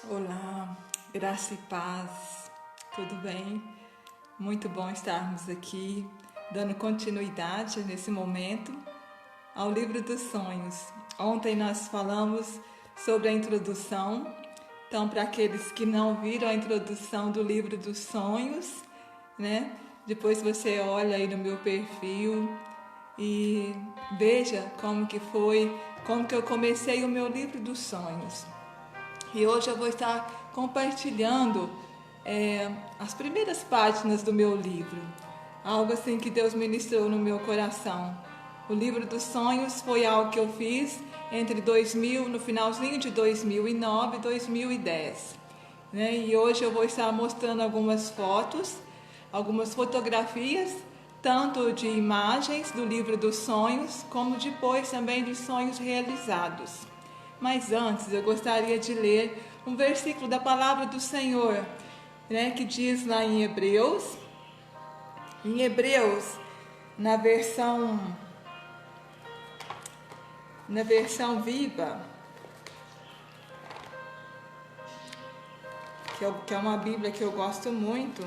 Olá, graça e paz, tudo bem? Muito bom estarmos aqui, dando continuidade nesse momento ao livro dos sonhos. Ontem nós falamos sobre a introdução, então para aqueles que não viram a introdução do livro dos sonhos, né? Depois você olha aí no meu perfil e veja como que foi, como que eu comecei o meu livro dos sonhos. E hoje eu vou estar compartilhando as primeiras páginas do meu livro, algo assim que Deus ministrou no meu coração. O livro dos sonhos foi algo que eu fiz entre 2000, no finalzinho de 2009 e 2010, né? E hoje eu vou estar mostrando algumas fotos, algumas fotografias, tanto de imagens do livro dos sonhos, como depois também de sonhos realizados. Mas antes eu gostaria de ler um versículo da palavra do Senhor, né, que diz lá em Hebreus, na versão viva, que é uma Bíblia que eu gosto muito,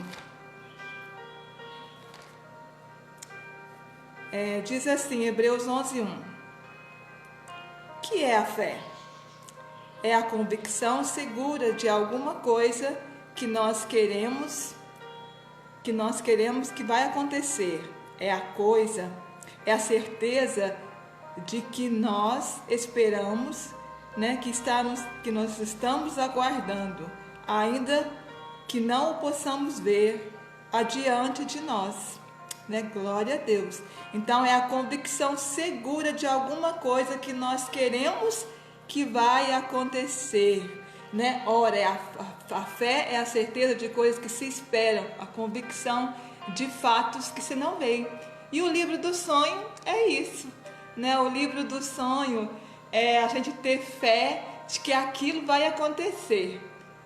diz assim, Hebreus 11:1. O que é a fé? É a convicção segura de alguma coisa que nós queremos que vai acontecer. É a certeza de que nós esperamos, né, que nós estamos aguardando, ainda que não o possamos ver adiante de nós. Né? Glória a Deus. Então é a convicção segura de alguma coisa que nós queremos que vai acontecer, né? Ora, a fé é a certeza de coisas que se esperam, a convicção de fatos que se não veem. E o livro do sonho é isso, né? O livro do sonho é a gente ter fé de que aquilo vai acontecer.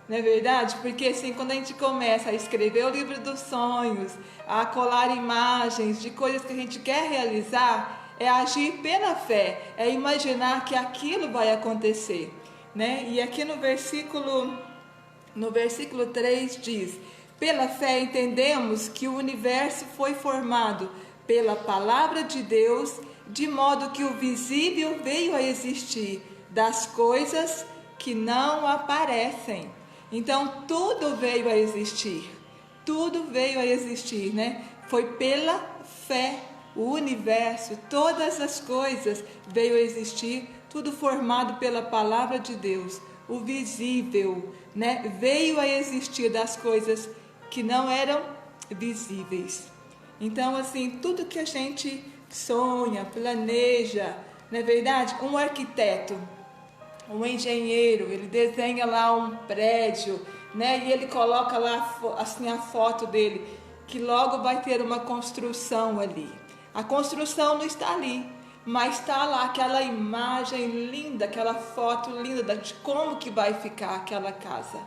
Não é verdade? Porque assim, quando a gente começa a escrever o livro dos sonhos, a colar imagens de coisas que a gente quer realizar, é agir pela fé, é imaginar que aquilo vai acontecer, né? E aqui no versículo 3 diz: pela fé entendemos que o universo foi formado pela palavra de Deus, de modo que o visível veio a existir das coisas que não aparecem. Então tudo veio a existir, né? Foi pela fé. O universo, todas as coisas veio a existir, tudo formado pela palavra de Deus. O visível, né, veio a existir das coisas que não eram visíveis. Então, assim, tudo que a gente sonha, planeja, não é verdade? Um arquiteto, um engenheiro, ele desenha lá um prédio, né, e ele coloca lá assim a foto dele, que logo vai ter uma construção ali. A construção não está ali, mas está lá aquela imagem linda, aquela foto linda de como que vai ficar aquela casa,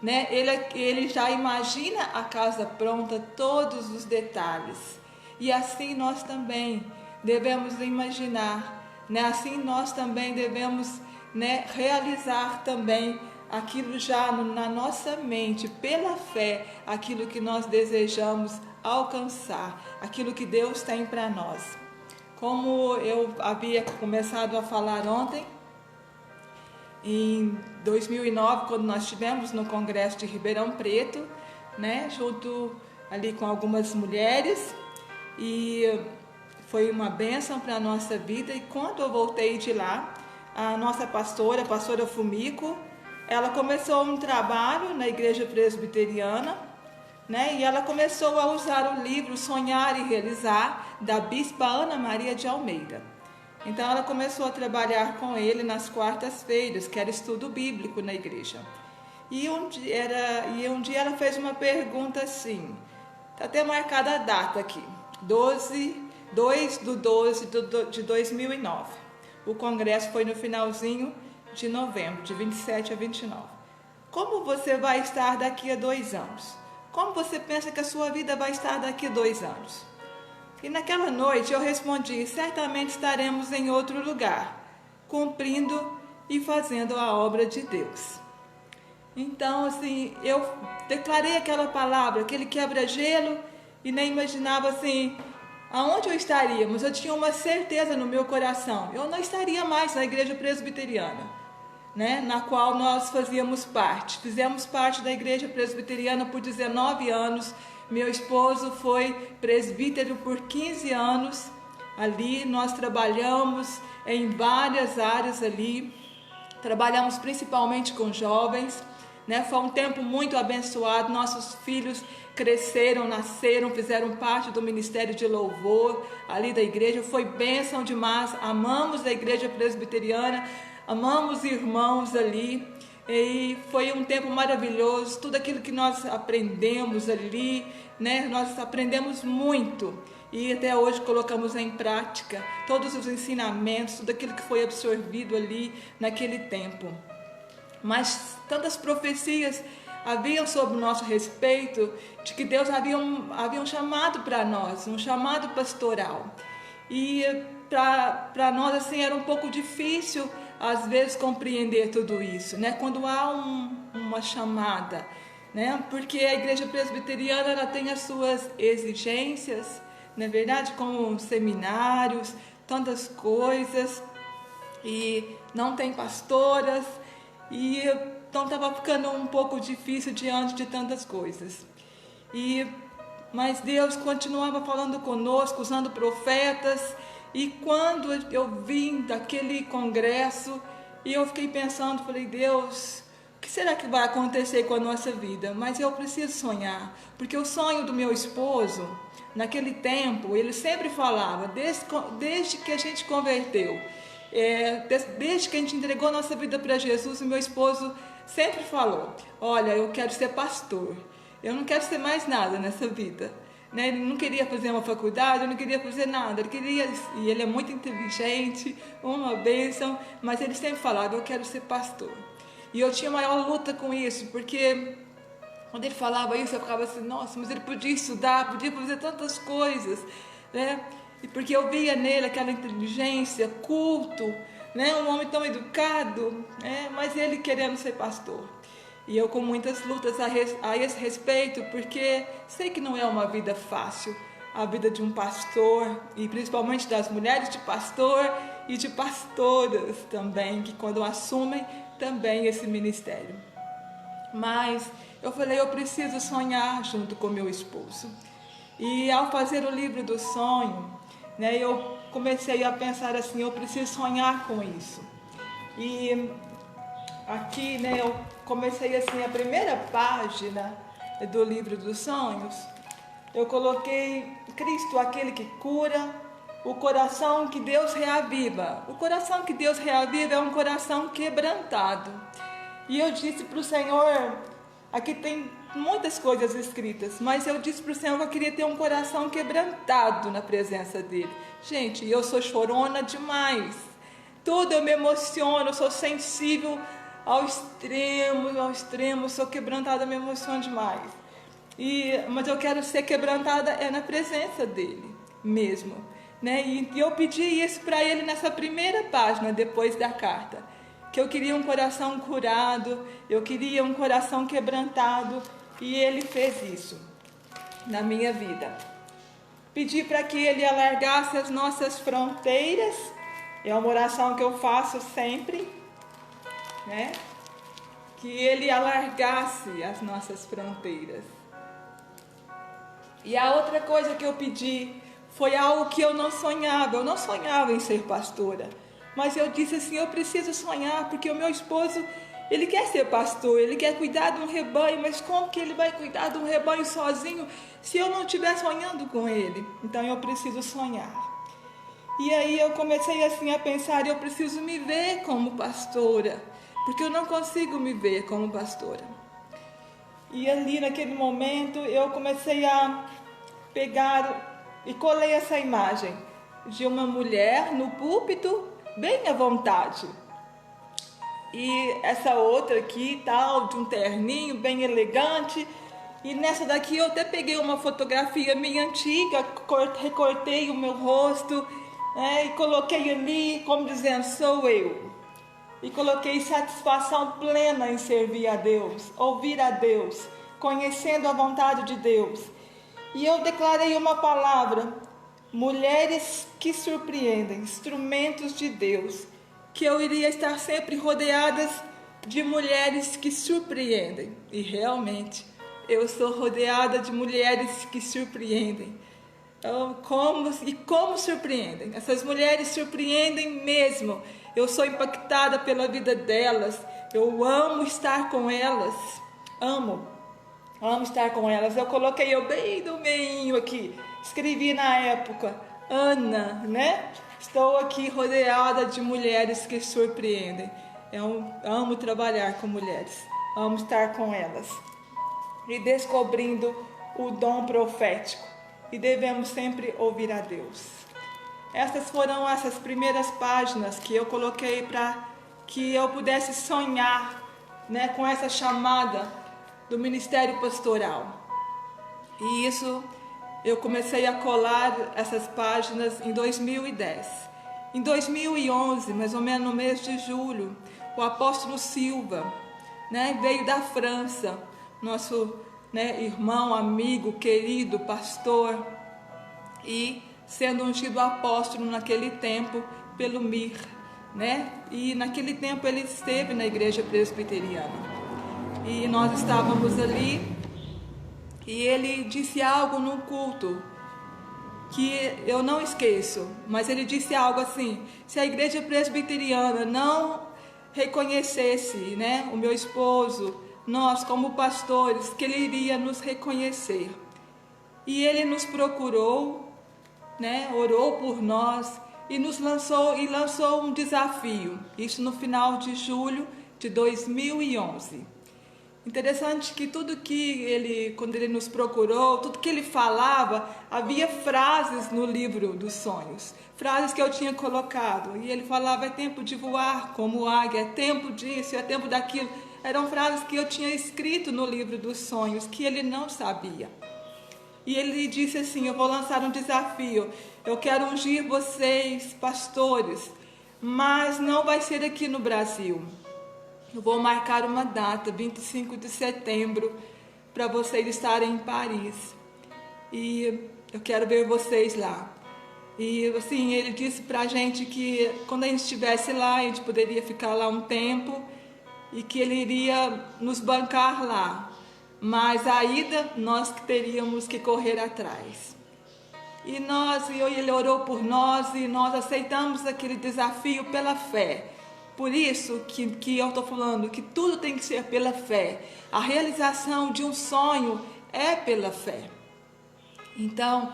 né? Ele já imagina a casa pronta, todos os detalhes. E assim nós também devemos imaginar, né? Assim nós também devemos, né, realizar também aquilo já na nossa mente, pela fé, aquilo que nós desejamos alcançar, aquilo que Deus tem para nós. Como eu havia começado a falar ontem, em 2009, quando nós estivemos no Congresso de Ribeirão Preto, né, junto ali com algumas mulheres, e foi uma bênção para a nossa vida. E quando eu voltei de lá, a nossa pastora, a pastora Fumico, ela começou um trabalho na igreja presbiteriana, né? E ela começou a usar o livro Sonhar e Realizar, da bispa Ana Maria de Almeida. Então ela começou a trabalhar com ele nas quartas-feiras, que era estudo bíblico na igreja. E um dia ela fez uma pergunta assim, está até marcada a data aqui, 2 de 12 de 2009. O congresso foi no finalzinho de novembro, de 27 a 29. Como você vai estar daqui a 2 anos? Como você pensa que a sua vida vai estar daqui a 2 anos? E naquela noite eu respondi: certamente estaremos em outro lugar, cumprindo e fazendo a obra de Deus. Então, assim, eu declarei aquela palavra, aquele quebra-gelo, e nem imaginava, assim, aonde eu estaria. Mas eu tinha uma certeza no meu coração, eu não estaria mais na igreja presbiteriana, né, na qual nós fazíamos parte. Fizemos parte da igreja presbiteriana por 19 anos. Meu esposo foi presbítero por 15 anos. Ali nós trabalhamos em várias áreas ali. Trabalhamos principalmente com jovens, né? Foi um tempo muito abençoado. Nossos filhos cresceram, nasceram, fizeram parte do ministério de louvor ali da igreja. Foi bênção demais. Amamos a igreja presbiteriana, amamos irmãos ali, e foi um tempo maravilhoso. Tudo aquilo que nós aprendemos ali, né? Nós aprendemos muito e até hoje colocamos em prática todos os ensinamentos, tudo aquilo que foi absorvido ali naquele tempo. Mas tantas profecias haviam sobre o nosso respeito, de que Deus havia um chamado para nós, um chamado pastoral. E para nós, assim, era um pouco difícil às vezes compreender tudo isso, né? Quando há uma chamada, né? Porque a igreja presbiteriana, ela tem as suas exigências, não é verdade? Como seminários, tantas coisas, e não tem pastoras, e então estava ficando um pouco difícil diante de tantas coisas. Mas Deus continuava falando conosco, usando profetas. E quando eu vim daquele congresso, e eu fiquei pensando, falei, Deus, o que será que vai acontecer com a nossa vida? Mas eu preciso sonhar, porque o sonho do meu esposo, naquele tempo, ele sempre falava, desde que a gente converteu, desde que a gente entregou a nossa vida para Jesus, o meu esposo sempre falou, olha, eu quero ser pastor, eu não quero ser mais nada nessa vida. Né? Ele não queria fazer uma faculdade, eu não queria fazer nada, ele queria, e ele é muito inteligente, uma bênção, mas ele sempre falava, eu quero ser pastor. E eu tinha maior luta com isso, porque quando ele falava isso, eu ficava assim, nossa, mas ele podia estudar, podia fazer tantas coisas, né? E porque eu via nele aquela inteligência, culto, né? Um homem tão educado, né? Mas ele querendo ser pastor. E eu com muitas lutas a esse respeito, porque sei que não é uma vida fácil, a vida de um pastor, e principalmente das mulheres de pastor e de pastoras também, que quando assumem também esse ministério. Mas eu falei, eu preciso sonhar junto com meu esposo. E ao fazer o livro do sonho, né, eu comecei a pensar assim, eu preciso sonhar com isso. E aqui, né, eu comecei assim, a primeira página do livro dos sonhos, eu coloquei Cristo, aquele que cura, o coração que Deus reaviva. O coração que Deus reaviva é um coração quebrantado. E eu disse para o Senhor, aqui tem muitas coisas escritas, mas eu disse para o Senhor que eu queria ter um coração quebrantado na presença dEle. Gente, eu sou chorona demais. Tudo eu me emociono, eu sou sensível ao extremo, sou quebrantada, me emociono demais. Mas eu quero ser quebrantada na presença dEle mesmo, né? E eu pedi isso para Ele nessa primeira página, depois da carta, que eu queria um coração curado, eu queria um coração quebrantado, e Ele fez isso na minha vida. Pedi para que Ele alargasse as nossas fronteiras, é uma oração que eu faço sempre, né? Que Ele alargasse as nossas fronteiras. E a outra coisa que eu pedi foi algo que eu não sonhava em ser pastora, mas eu disse assim, eu preciso sonhar, porque o meu esposo, ele quer ser pastor, ele quer cuidar de um rebanho, mas como que ele vai cuidar de um rebanho sozinho, se eu não estiver sonhando com ele? Então eu preciso sonhar. E aí eu comecei assim a pensar, eu preciso me ver como pastora, porque eu não consigo me ver como pastora. E ali naquele momento eu comecei a pegar e colei essa imagem de uma mulher no púlpito, bem à vontade. E essa outra aqui, tal, de um terninho bem elegante. E nessa daqui eu até peguei uma fotografia minha antiga, recortei o meu rosto, né, e coloquei ali como dizendo, sou eu. e coloquei satisfação plena em servir a Deus, ouvir a Deus, conhecendo a vontade de Deus. E eu declarei uma palavra: mulheres que surpreendem, instrumentos de Deus, que eu iria estar sempre rodeadas de mulheres que surpreendem. E realmente, eu sou rodeada de mulheres que surpreendem. Como surpreendem? Essas mulheres surpreendem mesmo. Eu sou impactada pela vida delas. Eu amo estar com elas. Amo estar com elas. Eu coloquei eu bem no meinho aqui. Escrevi na época, Ana, né? Estou aqui rodeada de mulheres que surpreendem. Eu amo trabalhar com mulheres. Amo estar com elas. E descobrindo o dom profético. E devemos sempre ouvir a Deus. Essas foram essas primeiras páginas que eu coloquei para que eu pudesse sonhar, né, com essa chamada do ministério pastoral. E isso eu comecei a colar essas páginas em 2010. Em 2011, mais ou menos no mês de julho, o apóstolo Silva, né, veio da França, nosso, né, irmão, amigo, querido, pastor, e sendo ungido apóstolo naquele tempo pelo MIR, né? E naquele tempo ele esteve na igreja presbiteriana. E nós estávamos ali e ele disse algo no culto que eu não esqueço, mas ele disse algo assim: se a igreja presbiteriana não reconhecesse, né, o meu esposo, nós como pastores, que ele iria nos reconhecer. E ele nos procurou, né, orou por nós e nos lançou um desafio. Isso no final de julho de 2011. Interessante que tudo que ele, quando ele nos procurou, tudo que ele falava, havia frases no livro dos sonhos, frases que eu tinha colocado, e ele falava: é tempo de voar como águia, é tempo disso, é tempo daquilo. Eram frases que eu tinha escrito no livro dos sonhos, que ele não sabia. E ele disse assim: eu vou lançar um desafio, eu quero ungir vocês, pastores, mas não vai ser aqui no Brasil. Eu vou marcar uma data, 25 de setembro, para vocês estarem em Paris. E eu quero ver vocês lá. E assim, ele disse para a gente que quando a gente estivesse lá, a gente poderia ficar lá um tempo e que ele iria nos bancar lá. Mas a ida, nós teríamos que correr atrás. E ele orou por nós e nós aceitamos aquele desafio pela fé. Por isso que eu estou falando que tudo tem que ser pela fé. A realização de um sonho é pela fé. Então,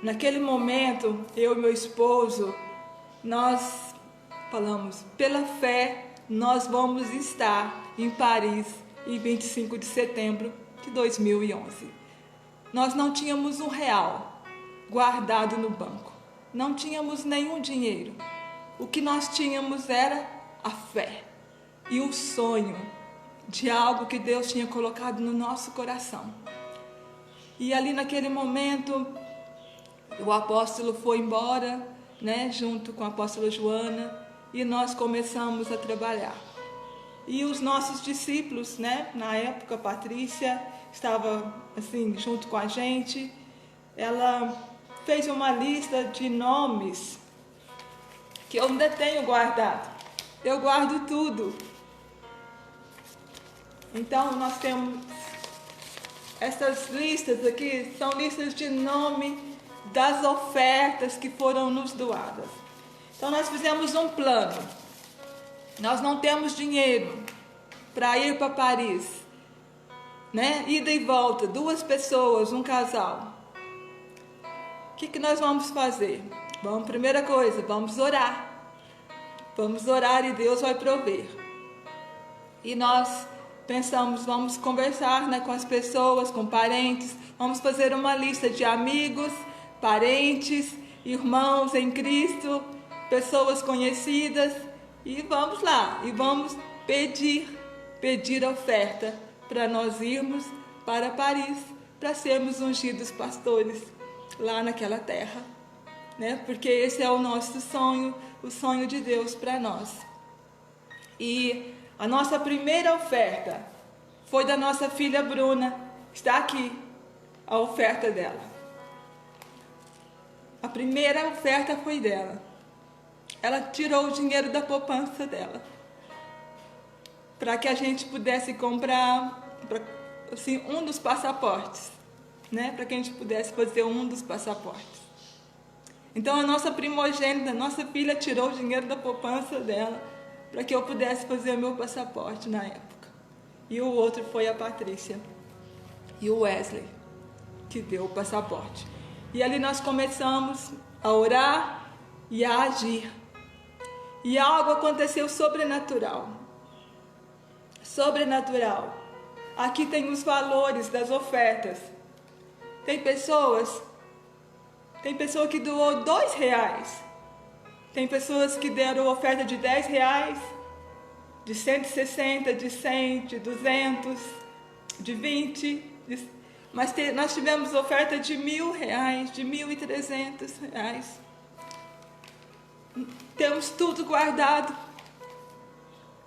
naquele momento, eu e meu esposo, nós falamos: pela fé, nós vamos estar em Paris em 25 de setembro de 2011. Nós não tínhamos R$1 guardado no banco. Não tínhamos nenhum dinheiro. O que nós tínhamos era a fé e o sonho de algo que Deus tinha colocado no nosso coração. E ali naquele momento, o apóstolo foi embora, né, junto com a apóstola Joana, e nós começamos a trabalhar. E os nossos discípulos, né, na época, a Patrícia estava assim junto com a gente. Ela fez uma lista de nomes que eu ainda tenho guardado. Eu guardo tudo. Então nós temos essas listas aqui, são listas de nome das ofertas que foram nos doadas. Então nós fizemos um plano. Nós não temos dinheiro para ir para Paris, né? Ida e volta, 2 pessoas, um casal. O que nós vamos fazer? Bom, primeira coisa, vamos orar. Vamos orar e Deus vai prover. E nós pensamos: vamos conversar, né, com as pessoas, com parentes. Vamos fazer uma lista de amigos, parentes, irmãos em Cristo, pessoas conhecidas. E vamos lá, e vamos pedir oferta para nós irmos para Paris, para sermos ungidos pastores lá naquela terra, né? Porque esse é o nosso sonho, o sonho de Deus para nós. E a nossa primeira oferta foi da nossa filha Bruna. Está aqui a oferta dela. A primeira oferta foi dela. Ela tirou o dinheiro da poupança dela para que a gente pudesse comprar assim, um dos passaportes, né? Para que a gente pudesse fazer um dos passaportes. Então a nossa primogênita, nossa filha, tirou o dinheiro da poupança dela para que eu pudesse fazer o meu passaporte na época. E o outro foi a Patrícia e o Wesley, que deu o passaporte. E ali nós começamos a orar e a agir. E algo aconteceu sobrenatural. Sobrenatural. Aqui tem os valores das ofertas. Tem pessoa que doou R$2. Tem pessoas que deram oferta de R$10, de 160, de 100, de 200, de 20. Mas nós tivemos oferta de R$1.000, de R$1.300. Temos tudo guardado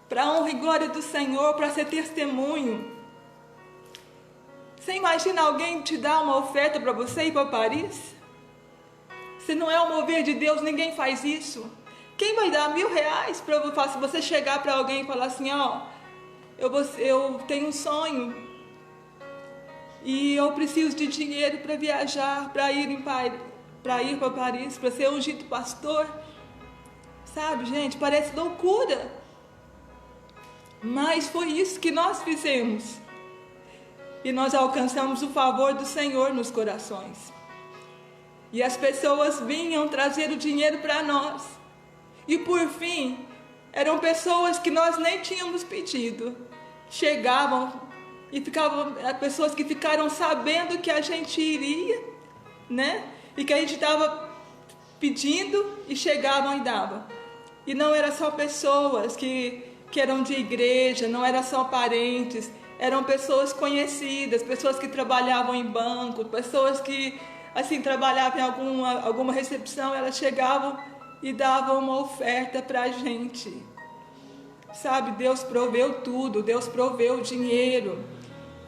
para a honra e glória do Senhor, para ser testemunho. Você imagina alguém te dar uma oferta para você ir para Paris? Se não é o mover de Deus, ninguém faz isso. Quem vai dar R$1.000 para você chegar para alguém e falar assim, ó, eu tenho um sonho e eu preciso de dinheiro para viajar, para ir para Paris, para ser ungido pastor? Sabe, gente, parece loucura. Mas foi isso que nós fizemos. E nós alcançamos o favor do Senhor nos corações. E as pessoas vinham trazer o dinheiro para nós. E por fim, eram pessoas que nós nem tínhamos pedido. Chegavam e pessoas que ficaram sabendo que a gente iria, né? E que a gente estava pedindo e chegavam e davam. E não era só pessoas que eram de igreja, não era só parentes, eram pessoas conhecidas, pessoas que trabalhavam em banco, pessoas que assim trabalhavam em alguma recepção, elas chegavam e davam uma oferta para a gente. Sabe, Deus proveu tudo, Deus proveu o dinheiro.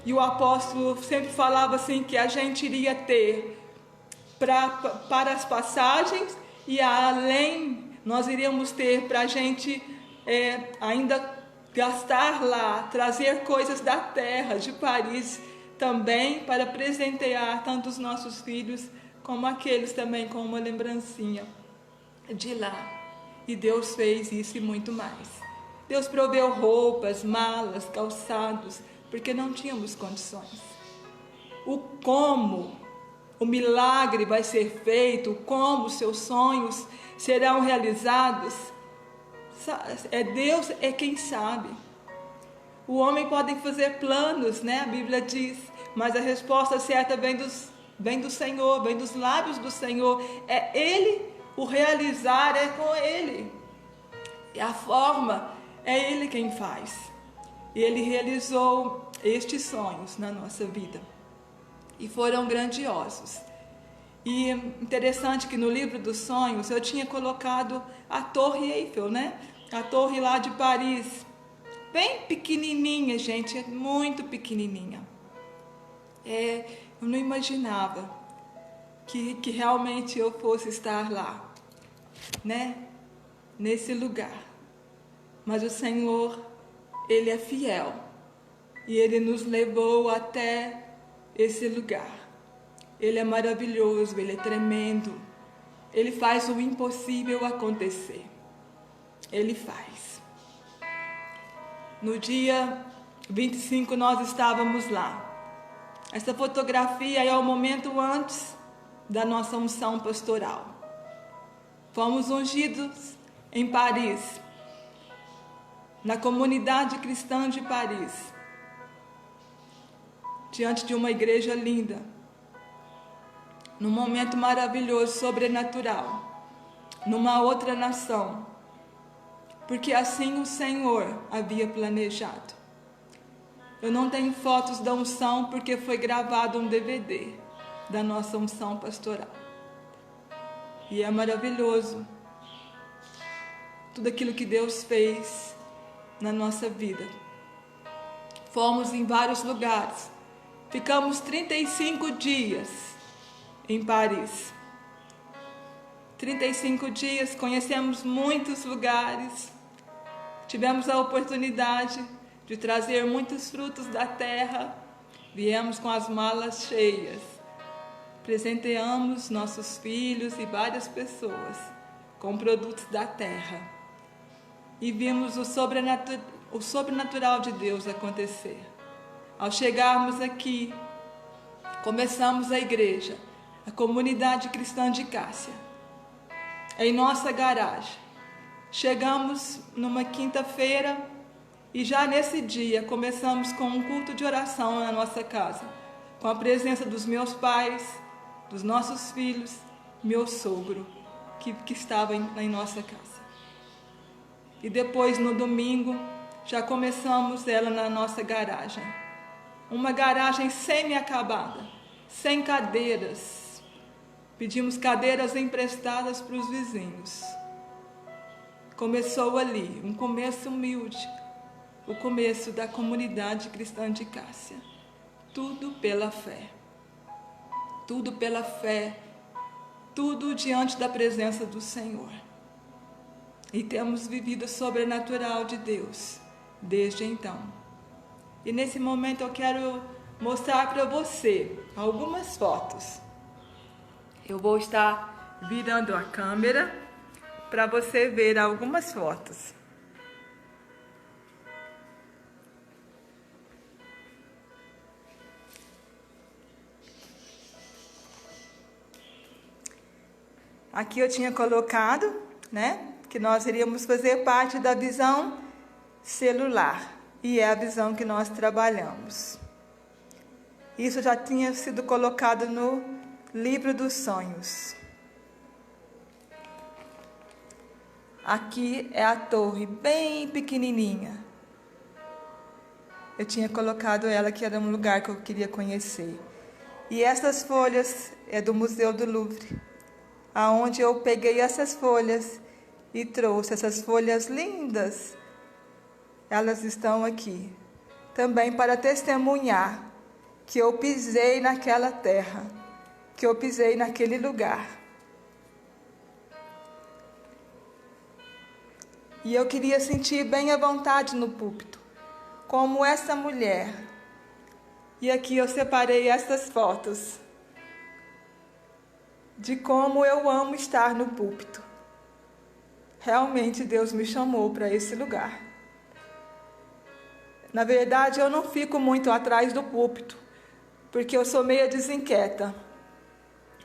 E o apóstolo sempre falava assim que a gente iria ter para as passagens e além nós iríamos ter para a gente ainda gastar lá, trazer coisas da terra, de Paris, também para presentear tanto os nossos filhos, como aqueles também com uma lembrancinha de lá. E Deus fez isso e muito mais. Deus proveu roupas, malas, calçados, porque não tínhamos condições. O milagre vai ser feito, como os seus sonhos serão realizados, Deus é quem sabe. O homem pode fazer planos, né? A Bíblia diz, mas a resposta certa vem do Senhor, vem dos lábios do Senhor. É Ele, o realizar é com Ele. E a forma é Ele quem faz. E Ele realizou estes sonhos na nossa vida. E foram grandiosos. E interessante que no livro dos sonhos eu tinha colocado a Torre Eiffel, né? A torre lá de Paris. Bem pequenininha, gente, muito pequenininha. Eu não imaginava que realmente eu fosse estar lá, né? Nesse lugar. Mas o Senhor, Ele é fiel. E Ele nos levou até esse lugar. Ele é maravilhoso, Ele é tremendo. Ele faz o impossível acontecer. Ele faz. No dia 25 nós estávamos lá. Essa fotografia é o momento antes da nossa unção pastoral. Fomos ungidos em Paris, na comunidade cristã de Paris, diante de uma igreja linda, num momento maravilhoso, sobrenatural, numa outra nação, porque assim o Senhor havia planejado. Eu não tenho fotos da unção porque foi gravado um DVD da nossa unção pastoral. E é maravilhoso tudo aquilo que Deus fez na nossa vida. Fomos em vários lugares. Ficamos 35 dias em Paris. 35 dias, conhecemos muitos lugares. Tivemos a oportunidade de trazer muitos frutos da terra. Viemos com as malas cheias. Presenteamos nossos filhos e várias pessoas com produtos da terra. E vimos o sobrenatural de Deus acontecer. Ao chegarmos aqui, começamos a igreja, a comunidade cristã de Cássia, em nossa garagem. Chegamos numa quinta-feira e já nesse dia começamos com um culto de oração na nossa casa, com a presença dos meus pais, dos nossos filhos, meu sogro, que estava em nossa casa. E depois, no domingo, já começamos ela na nossa garagem. Uma garagem semi-acabada, sem cadeiras. Pedimos cadeiras emprestadas para os vizinhos. Começou ali, um começo humilde, o começo da comunidade cristã de Cássia. Tudo pela fé. Tudo pela fé. Tudo diante da presença do Senhor. E temos vivido o sobrenatural de Deus desde então. E nesse momento eu quero mostrar para você algumas fotos. Eu vou estar virando a câmera para você ver algumas fotos. Aqui eu tinha colocado, que nós iríamos fazer parte da visão celular. E é a visão que nós trabalhamos. Isso já tinha sido colocado no livro dos sonhos. Aqui é a torre, bem pequenininha. Eu tinha colocado ela, que era um lugar que eu queria conhecer. E essas folhas é do Museu do Louvre, aonde eu peguei essas folhas e trouxe essas folhas lindas. Elas estão aqui, também para testemunhar que eu pisei naquela terra, que eu pisei naquele lugar. E eu queria sentir bem à vontade no púlpito, como essa mulher. E aqui eu separei essas fotos de como eu amo estar no púlpito. Realmente Deus me chamou para esse lugar. Na verdade, eu não fico muito atrás do púlpito, porque eu sou meio desinquieta.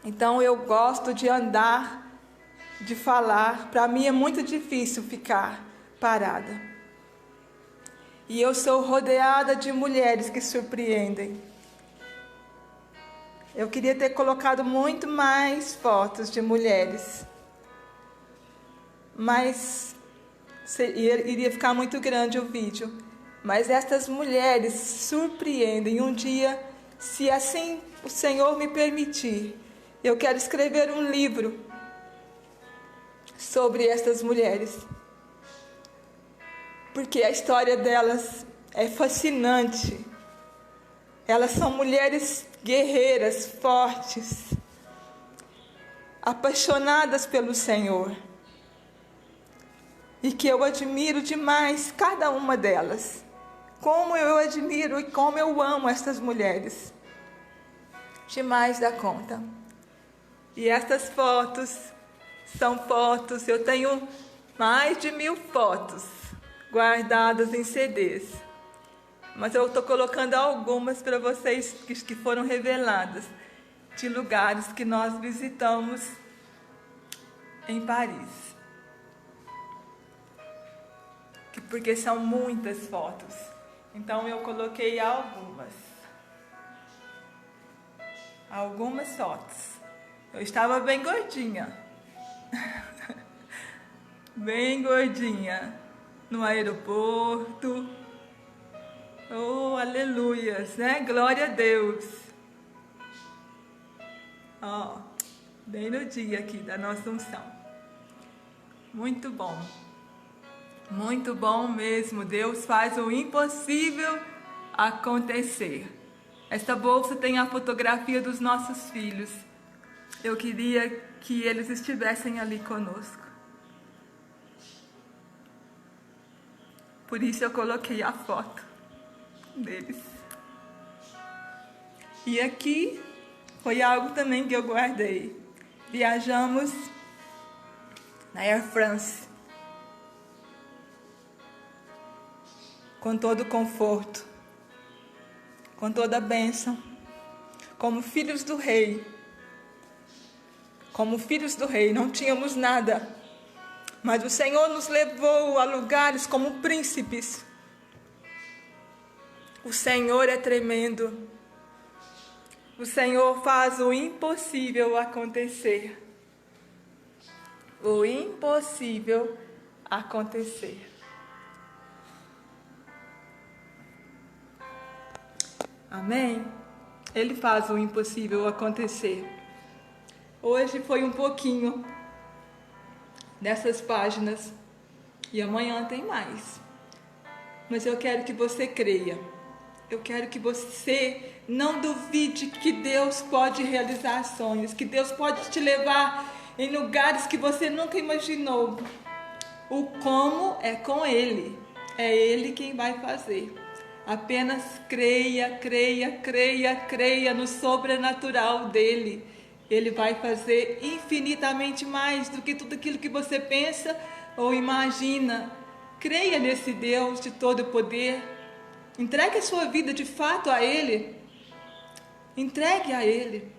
Então, eu gosto de andar, de falar. Para mim é muito difícil ficar parada. E eu sou rodeada de mulheres que surpreendem. Eu queria ter colocado muito mais fotos de mulheres, mas iria ficar muito grande o vídeo. Mas estas mulheres surpreendem. Um dia, se assim o Senhor me permitir, eu quero escrever um livro sobre estas mulheres, porque a história delas é fascinante. Elas são mulheres guerreiras, fortes, apaixonadas pelo Senhor, e que eu admiro demais cada uma delas. Como eu admiro e como eu amo estas mulheres, demais da conta. E estas fotos são fotos, eu tenho mais de 1000 fotos guardadas em CDs, mas eu estou colocando algumas para vocês que foram reveladas, de lugares que nós visitamos em Paris, porque são muitas fotos. Então eu coloquei algumas fotos. Eu estava bem gordinha, bem gordinha, no aeroporto. Oh, aleluias, né? Glória a Deus. Ó, bem no dia aqui da nossa unção. Muito bom. Muito bom mesmo. Deus faz o impossível acontecer. Esta bolsa tem a fotografia dos nossos filhos. Eu queria que eles estivessem ali conosco. Por isso eu coloquei a foto deles. E aqui foi algo também que eu guardei. Viajamos na Air France, com todo o conforto, com toda a bênção, como filhos do rei. Como filhos do rei, não tínhamos nada, mas o Senhor nos levou a lugares como príncipes. O Senhor é tremendo. O Senhor faz o impossível acontecer. O impossível acontecer. Amém? Ele faz o impossível acontecer. Hoje foi um pouquinho dessas páginas e amanhã tem mais. Mas eu quero que você creia. Eu quero que você não duvide que Deus pode realizar sonhos, que Deus pode te levar em lugares que você nunca imaginou. O como é com Ele. É Ele quem vai fazer. Apenas creia, creia, creia, creia no sobrenatural dEle. Ele vai fazer infinitamente mais do que tudo aquilo que você pensa ou imagina. Creia nesse Deus de todo poder. Entregue a sua vida de fato a Ele. Entregue a Ele.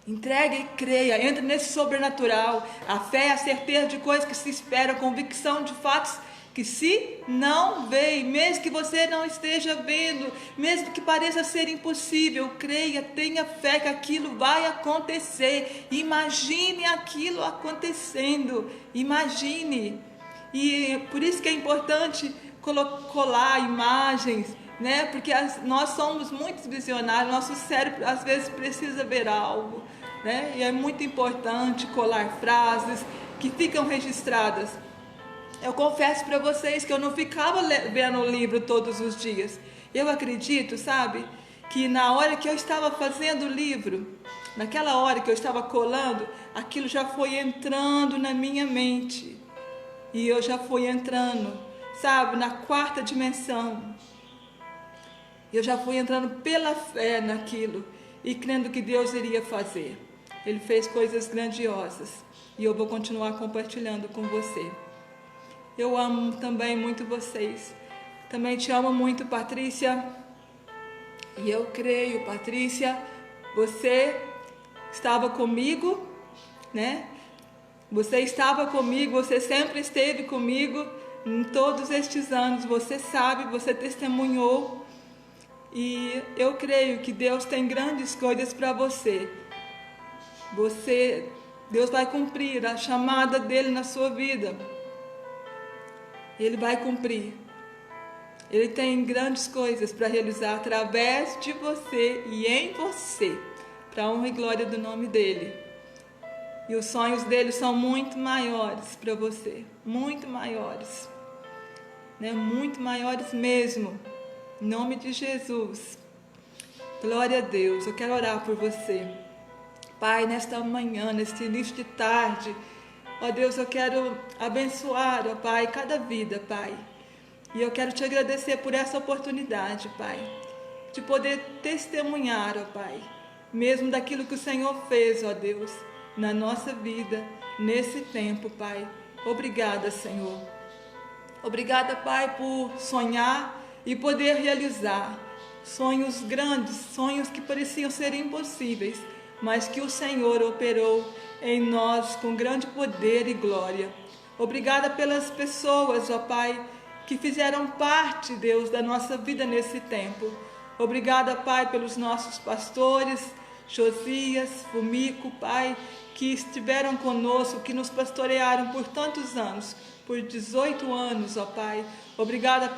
Entregue e creia. Entre nesse sobrenatural. A fé é a certeza de coisas que se esperam, a convicção de fatos que se não veem, mesmo que você não esteja vendo, mesmo que pareça ser impossível, creia, tenha fé que aquilo vai acontecer. Imagine aquilo acontecendo. Imagine. E por isso que é importante colar imagens, né? Porque nós somos muito visionários, nosso cérebro às vezes precisa ver algo, né? E é muito importante colar frases que ficam registradas. Eu confesso para vocês que eu não ficava vendo o livro todos os dias. Eu acredito, sabe, que na hora que eu estava fazendo o livro, naquela hora que eu estava colando, aquilo já foi entrando na minha mente. E eu já fui entrando, sabe, na quarta dimensão. Eu já fui entrando pela fé naquilo e crendo que Deus iria fazer. Ele fez coisas grandiosas e eu vou continuar compartilhando com você. Eu amo também muito vocês. Também te amo muito, Patrícia. E eu creio, Patrícia, você estava comigo, né? Você estava comigo, você sempre esteve comigo em todos estes anos. Você sabe, você testemunhou. E eu creio que Deus tem grandes coisas para você. Deus vai cumprir a chamada dele na sua vida. Ele vai cumprir. Ele tem grandes coisas para realizar através de você e em você, para a honra e glória do nome dele. E os sonhos dele são muito maiores para você, muito maiores, né? Muito maiores mesmo, em nome de Jesus. Glória a Deus. Eu quero orar por você, Pai, nesta manhã, neste início de tarde. Ó Deus, eu quero abençoar, ó Pai, cada vida, Pai. E eu quero te agradecer por essa oportunidade, Pai, de poder testemunhar, ó Pai, mesmo daquilo que o Senhor fez, ó Deus, na nossa vida, nesse tempo, Pai. Obrigada, Senhor. Obrigada, Pai, por sonhar e poder realizar sonhos grandes, sonhos que pareciam ser impossíveis, mas que o Senhor operou em nós com grande poder e glória. Obrigada pelas pessoas, ó Pai, que fizeram parte, Deus, da nossa vida nesse tempo. Obrigada, Pai, pelos nossos pastores, Josias, Fumico, Pai, que estiveram conosco, que nos pastorearam por tantos anos, por 18 anos, ó Pai. Obrigada,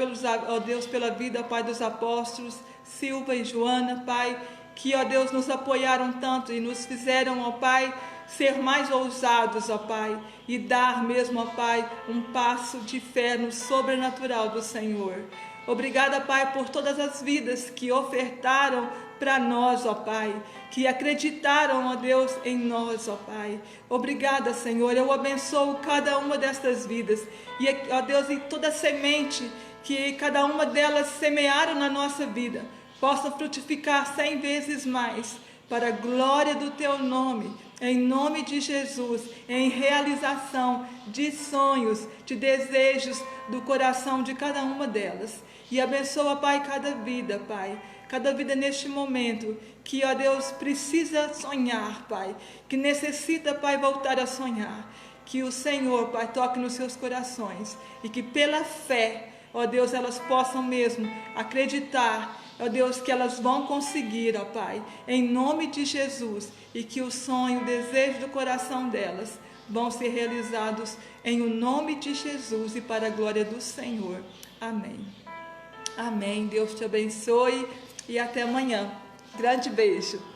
ó Deus, pela vida, Pai, dos apóstolos, Silva e Joana, Pai, que, ó Deus, nos apoiaram tanto e nos fizeram, ó Pai, ser mais ousados, ó Pai, e dar mesmo, ó Pai, um passo de fé no sobrenatural do Senhor. Obrigada, Pai, por todas as vidas que ofertaram para nós, ó Pai, que acreditaram, ó Deus, em nós, ó Pai. Obrigada, Senhor. Eu abençoo cada uma destas vidas e, ó Deus, e toda semente que cada uma delas semearam na nossa vida possa frutificar 100 vezes mais, para a glória do Teu nome, em nome de Jesus, em realização de sonhos, de desejos do coração de cada uma delas. E abençoa, Pai, cada vida, Pai, cada vida neste momento, que, ó Deus, precisa sonhar, Pai, que necessita, Pai, voltar a sonhar. Que o Senhor, Pai, toque nos seus corações e que pela fé, ó Deus, elas possam mesmo acreditar, ó Deus, que elas vão conseguir, ó Pai, em nome de Jesus, e que o sonho, o desejo do coração delas vão ser realizados em o nome de Jesus e para a glória do Senhor. Amém. Amém. Deus te abençoe e até amanhã. Grande beijo.